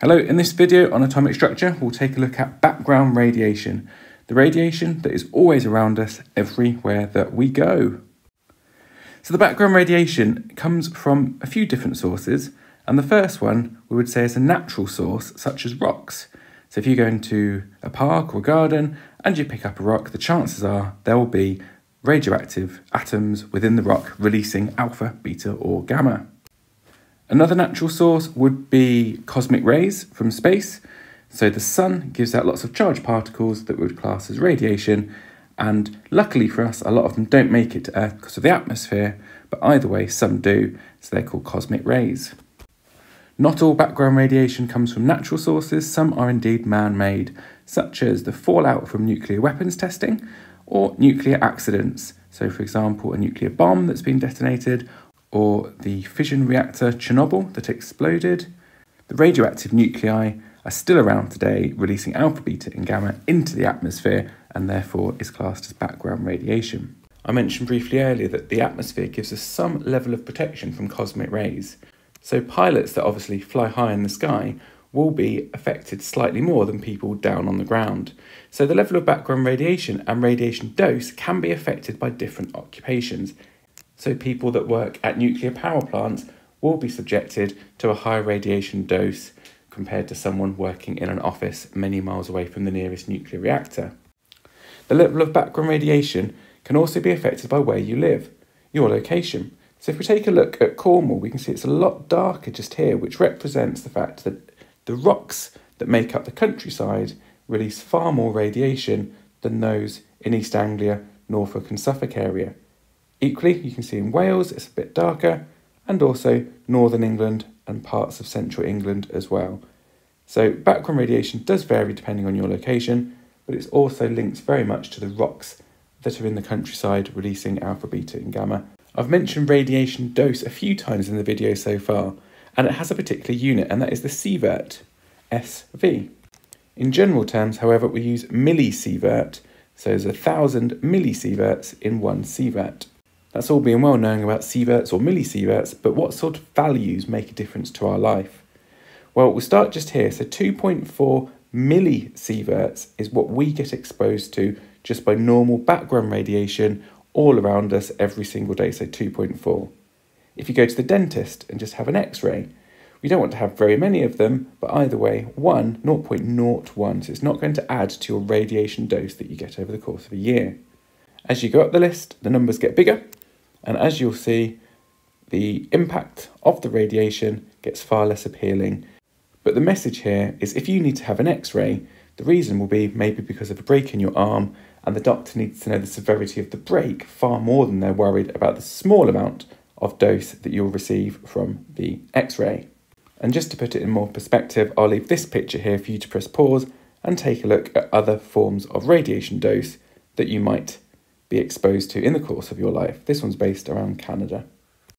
Hello, in this video on atomic structure, we'll take a look at background radiation, the radiation that is always around us everywhere that we go. So the background radiation comes from a few different sources, and the first one we would say is a natural source, such as rocks. So if you go into a park or a garden and you pick up a rock, the chances are there will be radioactive atoms within the rock releasing alpha, beta or gamma. Another natural source would be cosmic rays from space. So the sun gives out lots of charged particles that we would class as radiation, and luckily for us, a lot of them don't make it to Earth because of the atmosphere, but either way, some do, so they're called cosmic rays. Not all background radiation comes from natural sources, some are indeed man-made, such as the fallout from nuclear weapons testing or nuclear accidents. So for example, a nuclear bomb that's been detonated, or the fission reactor Chernobyl that exploded. The radioactive nuclei are still around today, releasing alpha, beta and gamma into the atmosphere, and therefore is classed as background radiation. I mentioned briefly earlier that the atmosphere gives us some level of protection from cosmic rays. So pilots that obviously fly high in the sky will be affected slightly more than people down on the ground. So the level of background radiation and radiation dose can be affected by different occupations. So people that work at nuclear power plants will be subjected to a higher radiation dose compared to someone working in an office many miles away from the nearest nuclear reactor. The level of background radiation can also be affected by where you live, your location. So if we take a look at Cornwall, we can see it's a lot darker just here, which represents the fact that the rocks that make up the countryside release far more radiation than those in East Anglia, Norfolk and Suffolk area. Equally, you can see in Wales it's a bit darker, and also Northern England and parts of Central England as well. So background radiation does vary depending on your location, but it's also linked very much to the rocks that are in the countryside releasing alpha, beta and gamma. I've mentioned radiation dose a few times in the video so far, and it has a particular unit, and that is the sievert, SV. In general terms, however, we use millisievert, so there's 1,000 millisieverts in 1 sievert. That's all being well knowing about sieverts or millisieverts, but what sort of values make a difference to our life? Well, we'll start just here. So 2.4 millisieverts is what we get exposed to just by normal background radiation all around us every single day, so 2.4. If you go to the dentist and just have an x-ray, we don't want to have very many of them, but either way, 0.01, so it's not going to add to your radiation dose that you get over the course of a year. As you go up the list, the numbers get bigger, and as you'll see, the impact of the radiation gets far less appealing. But the message here is if you need to have an x-ray, the reason will be maybe because of a break in your arm, and the doctor needs to know the severity of the break far more than they're worried about the small amount of dose that you'll receive from the x-ray. And just to put it in more perspective, I'll leave this picture here for you to press pause and take a look at other forms of radiation dose that you might be exposed to in the course of your life. This one's based around Canada.